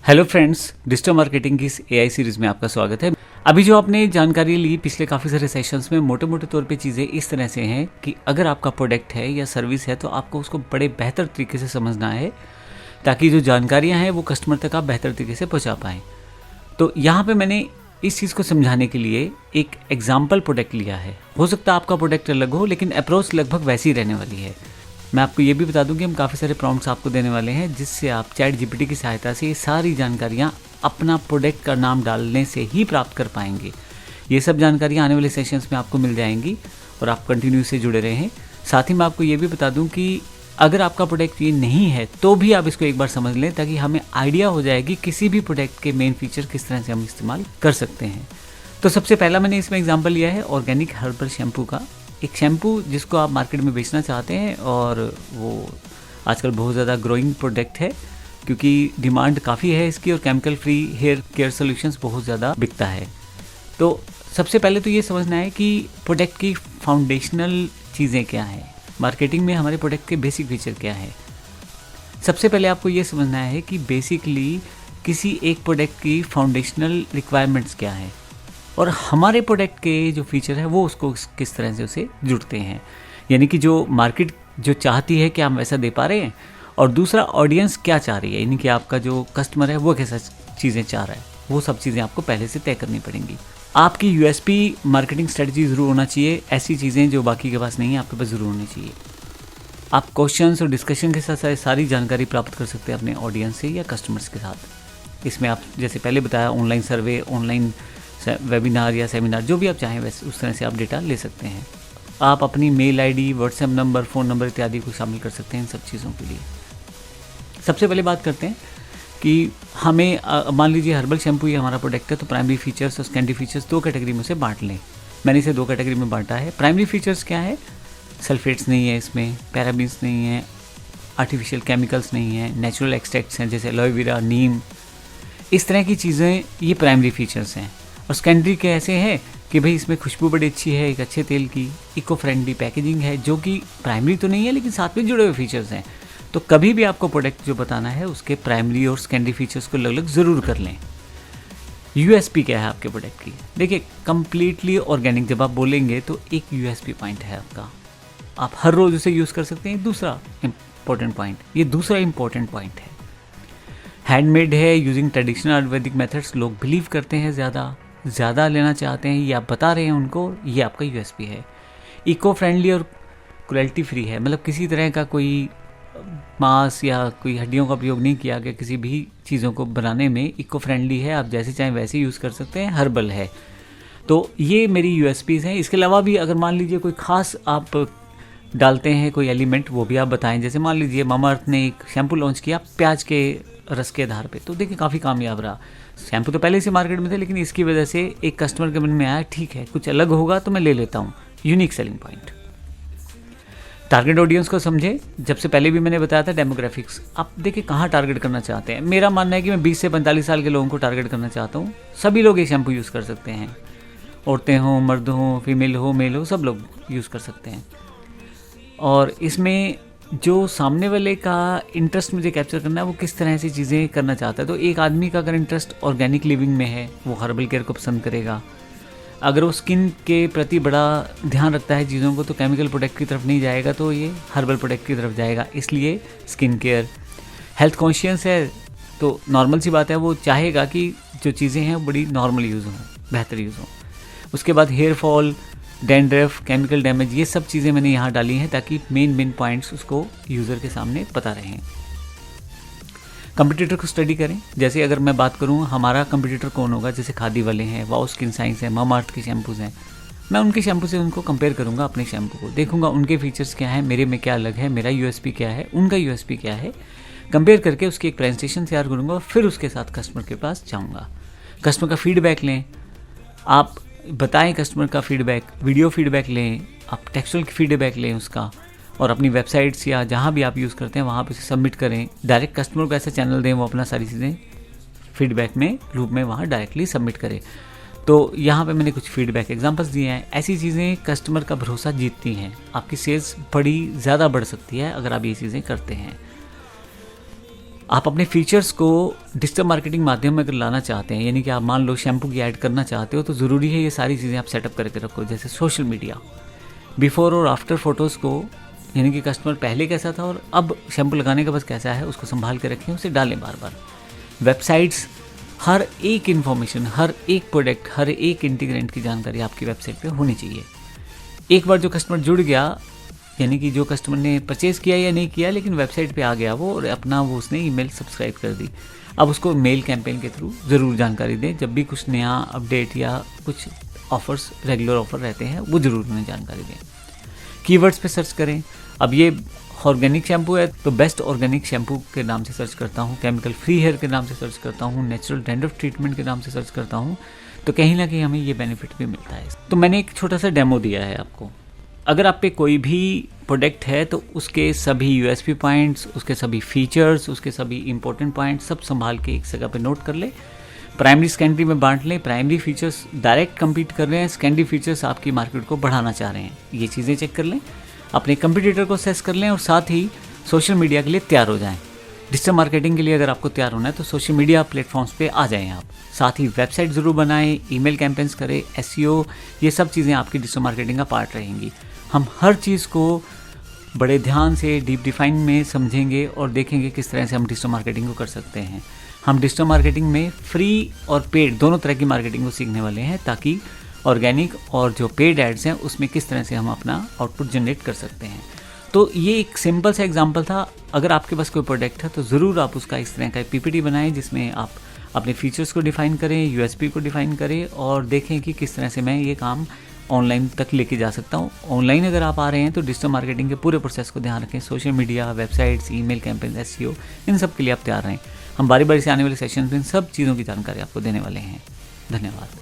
Hello friends, digital marketing की इस AI series में आपका स्वागत है। अभी जो आपने जानकारी ली पिछले काफ़ी सारे सेशंस में, मोटे मोटे तौर पे चीज़ें इस तरह से हैं कि अगर आपका प्रोडक्ट है या सर्विस है तो आपको उसको बड़े बेहतर तरीके से समझना है ताकि जो जानकारियाँ हैं वो कस्टमर तक आप बेहतर तरीके से पहुँचा पाएँ। तो यहाँ पर मैंने इस चीज़ को समझाने के लिए एक एग्जाम्पल प्रोडक्ट लिया है। हो सकता है आपका प्रोडक्ट अलग हो, लेकिन अप्रोच लगभग वैसी ही रहने वाली है। मैं आपको ये भी बता दूं कि हम काफ़ी सारे प्रॉम्प्ट्स आपको देने वाले हैं जिससे आप चैट जीपीटी की सहायता से ये सारी जानकारियाँ अपना प्रोडक्ट का नाम डालने से ही प्राप्त कर पाएंगे। ये सब जानकारियाँ आने वाले सेशंस में आपको मिल जाएंगी और आप कंटिन्यू से जुड़े रहें। साथ ही मैं आपको ये भी बता दूं कि अगर आपका प्रोडक्ट ये नहीं है तो भी आप इसको एक बार समझ लें ताकि हमें आइडिया हो जाए कि किसी भी प्रोडक्ट के मेन फीचर किस तरह से हम इस्तेमाल कर सकते हैं। तो सबसे पहला मैंने इसमें एग्जाम्पल लिया है ऑर्गेनिक हर्बल शैम्पू का। एक शैम्पू जिसको आप मार्केट में बेचना चाहते हैं और वो आजकल बहुत ज़्यादा ग्रोइंग प्रोडक्ट है क्योंकि डिमांड काफ़ी है इसकी और chemical free hair care solutions बहुत ज़्यादा बिकता है। तो सबसे पहले तो ये समझना है कि प्रोडक्ट की फाउंडेशनल चीज़ें क्या हैं, मार्केटिंग में हमारे प्रोडक्ट के बेसिक फीचर क्या है। सबसे पहले आपको ये समझना है कि बेसिकली किसी एक प्रोडक्ट की फाउंडेशनल रिक्वायरमेंट्स क्या है और हमारे प्रोडक्ट के जो फीचर है वो उसको किस तरह से उसे जुड़ते हैं। यानी कि जो मार्केट जो चाहती है क्या हम वैसा दे पा रहे हैं, और दूसरा ऑडियंस क्या चाह रही है, यानी कि आपका जो कस्टमर है वो कैसा चीज़ें चाह रहा है। वो सब चीज़ें आपको पहले से तय करनी पड़ेंगी। आपकी यूएसपी मार्केटिंग स्ट्रेटजी ज़रूर होना चाहिए। ऐसी चीज़ें जो बाकी के पास नहीं है आपके पास ज़रूर होनी चाहिए। आप क्वेश्चंस और डिस्कशन के साथ सारी जानकारी प्राप्त कर सकते हैं अपने ऑडियंस से या कस्टमर्स के साथ। इसमें आप जैसे पहले बताया ऑनलाइन सर्वे, ऑनलाइन वेबिनार या सेमिनार, जो भी आप चाहें वैसे उस तरह से आप डेटा ले सकते हैं। आप अपनी mail ID, WhatsApp number, phone number इत्यादि को शामिल कर सकते हैं इन सब चीज़ों के लिए। सबसे पहले बात करते हैं कि हमें मान लीजिए हर्बल शैम्पू ये हमारा प्रोडक्ट है तो प्राइमरी फीचर्स और सेकेंडरी फीचर्स दो कैटेगरी में से बांट लें। मैंने इसे दो कैटेगरी में बांटा है। प्राइमरी फीचर्स क्या है? सल्फेट्स नहीं है इसमें, पैराबीन्स नहीं है, आर्टिफिशियल केमिकल्स नहीं है, नेचुरल एक्सट्रैक्ट्स हैं जैसे एलोवेरा, नीम, इस तरह की चीज़ें ये प्राइमरी फीचर्स हैं। और सेकेंडरी के ऐसे हैं कि भाई इसमें खुशबू बड़ी अच्छी है, एक अच्छे तेल की, इको फ्रेंडली पैकेजिंग है, जो कि प्राइमरी तो नहीं है लेकिन साथ में जुड़े हुए फीचर्स हैं। तो कभी भी आपको प्रोडक्ट जो बताना है उसके प्राइमरी और सेकेंडरी फीचर्स को अलग अलग ज़रूर कर लें। यूएसपी क्या है आपके प्रोडक्ट की? देखिए, कंप्लीटली ऑर्गेनिक जब आप बोलेंगे तो एक यूएसपी पॉइंट है आपका, आप हर रोज़ उसे यूज़ कर सकते हैं। दूसरा इंपॉर्टेंट पॉइंट, ये दूसरा इंपॉर्टेंट पॉइंट है, हैंडमेड है, यूजिंग ट्रेडिशनल आयुर्वेदिक मेथड्स। लोग बिलीव करते हैं, ज़्यादा लेना चाहते हैं, ये आप बता रहे हैं उनको, ये आपका यूएसपी है। इको फ्रेंडली और क्रुएल्टी फ्री है, मतलब किसी तरह का कोई मांस या कोई हड्डियों का प्रयोग नहीं किया गया किसी भी चीज़ों को बनाने में। इको फ्रेंडली है, आप जैसे चाहें वैसे यूज़ कर सकते हैं। हर्बल है। तो ये मेरी यूएसपीज़ हैं। इसके अलावा भी अगर मान लीजिए कोई ख़ास आप डालते हैं कोई एलिमेंट, वो भी आप बताएं। जैसे मान लीजिए मामाअर्थ ने एक शैम्पू लॉन्च किया प्याज के रस के आधार पे, तो देखिए काफ़ी कामयाब रहा। शैम्पू तो पहले से मार्केट में थे लेकिन इसकी वजह से एक कस्टमर के मन में आया ठीक है कुछ अलग होगा तो मैं ले लेता हूँ। Unique selling point. Target audience को समझे। जब से पहले भी मैंने बताया था डेमोग्राफिक्स। आप देखिए कहाँ टारगेट करना चाहते हैं। मेरा मानना है कि मैं 20 से 45 साल के लोगों को टारगेट करना चाहता हूँ। सभी लोग ये शैम्पू यूज़ कर सकते हैं, औरतें हों, मर्द हों, फीमेल हो, मेल हो, सब लोग यूज़ कर सकते हैं। और इसमें जो सामने वाले का इंटरेस्ट मुझे कैप्चर करना है वो किस तरह से चीज़ें करना चाहता है। तो एक आदमी का अगर इंटरेस्ट ऑर्गेनिक लिविंग में है वो हर्बल केयर को पसंद करेगा। अगर वो स्किन के प्रति बड़ा ध्यान रखता है चीज़ों को तो केमिकल प्रोडक्ट की तरफ नहीं जाएगा, तो ये हर्बल प्रोडक्ट की तरफ जाएगा। इसलिए स्किन केयर। हेल्थ कॉन्शियस है तो नॉर्मल सी बात है, वो चाहेगा कि जो चीज़ें हैं वो बड़ी नॉर्मल यूज़ हों, बेहतर यूज़ हों। उसके बाद hair fall, dandruff, chemical damage, ये सब चीज़ें मैंने यहाँ डाली हैं ताकि मेन पॉइंट्स उसको यूज़र के सामने पता रहें। कंपटीटर को स्टडी करें। जैसे अगर मैं बात करूँ हमारा कंपटीटर कौन होगा, जैसे खादी वाले हैं, वाओ स्किन साइंस है, मामाअर्थ के शैम्पूज़ हैं, मैं उनके शैम्पू से उनको कंपेयर करूँगा अपने शैम्पू को, देखूँगा उनके फीचर्स क्या हैं, मेरे में क्या अलग है, मेरा यूएसपी क्या है, उनका यूएसपी क्या है, कंपेयर करके उसकी एक प्रेजेंटेशन तैयार करूँगा और फिर उसके साथ कस्टमर के पास जाऊँगा। कस्टमर का फीडबैक लें, आप बताएं कस्टमर का फीडबैक, वीडियो फीडबैक लें, आप टेक्सचुअल फीडबैक लें उसका, और अपनी वेबसाइट्स या जहाँ भी आप यूज़ करते हैं वहाँ पे सबमिट करें। डायरेक्ट कस्टमर को ऐसा चैनल दें वो अपना सारी चीज़ें फीडबैक में रूप में वहाँ डायरेक्टली सबमिट करें। तो यहाँ पे मैंने कुछ फीडबैक एग्जांपल्स दिए हैं। ऐसी चीज़ें कस्टमर का भरोसा जीतती हैं, आपकी सेल्स बड़ी ज़्यादा बढ़ सकती है अगर आप ये चीज़ें करते हैं। आप अपने फीचर्स को डिजिटल मार्केटिंग माध्यम में अगर लाना चाहते हैं, यानी कि आप मान लो शैम्पू की ऐड करना चाहते हो, तो ज़रूरी है ये सारी चीज़ें आप सेटअप करके रखो। जैसे सोशल मीडिया, बिफोर और आफ्टर फोटोज़ को, यानी कि कस्टमर पहले कैसा था और अब शैम्पू लगाने का बस कैसा है, उसको संभाल के रखें, उसे डालें बार बार। वेबसाइट्स, हर एक इन्फॉर्मेशन, हर एक प्रोडक्ट, हर एक इंटीग्रेंट की जानकारी आपकी वेबसाइट पे होनी चाहिए। एक बार जो कस्टमर जुड़ गया, यानी कि जो कस्टमर ने परचेज़ किया या नहीं किया लेकिन वेबसाइट पे आ गया वो, और अपना वो उसने ईमेल सब्सक्राइब कर दी, अब उसको मेल कैंपेन के थ्रू ज़रूर जानकारी दें। जब भी कुछ नया अपडेट या कुछ ऑफ़र्स, रेगुलर ऑफ़र रहते हैं, वो ज़रूर उन्हें जानकारी दें। कीवर्ड्स पे सर्च करें। अब ये ऑर्गेनिक शैम्पू है तो बेस्ट ऑर्गेनिक शैम्पू के नाम से सर्च करता हूँ, केमिकल फ्री हेयर के नाम से सर्च करता हूँ, नेचुरल डैंड्रफ ट्रीटमेंट के नाम से सर्च करता हूँ, तो कहीं ना कहीं हमें ये बेनिफिट भी मिलता है। तो मैंने एक छोटा सा डेमो दिया है आपको। अगर आप पे कोई भी प्रोडक्ट है तो उसके सभी यूएसपी पॉइंट्स, उसके सभी फीचर्स, उसके सभी इंपॉर्टेंट पॉइंट्स सब संभाल के एक जगह पे नोट कर ले। प्राइमरी सेकेंडरी में बांट लें। प्राइमरी फीचर्स डायरेक्ट कम्पीट कर रहे हैं, सेकेंडरी फीचर्स आपकी मार्केट को बढ़ाना चाह रहे हैं, ये चीज़ें चेक कर लें। अपने कंपटीटर को असेस कर लें और साथ ही सोशल मीडिया के लिए तैयार हो जाएं। डिजिटल मार्केटिंग के लिए अगर आपको तैयार होना है तो सोशल मीडिया प्लेटफॉर्म्स पे आ जाएं आप। साथ ही वेबसाइट ज़रूर बनाएं, ईमेल कैंपेन्स करें, एसईओ, ये सब चीज़ें आपकी डिजिटल मार्केटिंग का पार्ट रहेंगी। हम हर चीज़ को बड़े ध्यान से डीप डिफाइन में समझेंगे और देखेंगे किस तरह से हम डिजिटल मार्केटिंग को कर सकते हैं। हम डिजिटल मार्केटिंग में फ्री और पेड दोनों तरह की मार्केटिंग को सीखने वाले हैं, ताकि ऑर्गेनिक और जो पेड एड्स हैं उसमें किस तरह से हम अपना आउटपुट जनरेट कर सकते हैं। तो ये एक सिंपल सा एग्जांपल था। अगर आपके पास कोई प्रोडक्ट है तो ज़रूर आप उसका इस तरह का पीपीटी बनाएं, जिसमें आप अपने फीचर्स को डिफ़ाइन करें, यूएसपी को डिफ़ाइन करें और देखें कि किस तरह से मैं ये काम ऑनलाइन तक लेके जा सकता हूँ। ऑनलाइन अगर आप आ रहे हैं तो डिजिटल मार्केटिंग के पूरे प्रोसेस को ध्यान रखें। Social media, websites, email campaign, SEO, इन सब के लिए आप तैयार रहें। हम बारी बारी से आने वाले सेशन में इन सब चीज़ों की जानकारी आपको देने वाले हैं। धन्यवाद।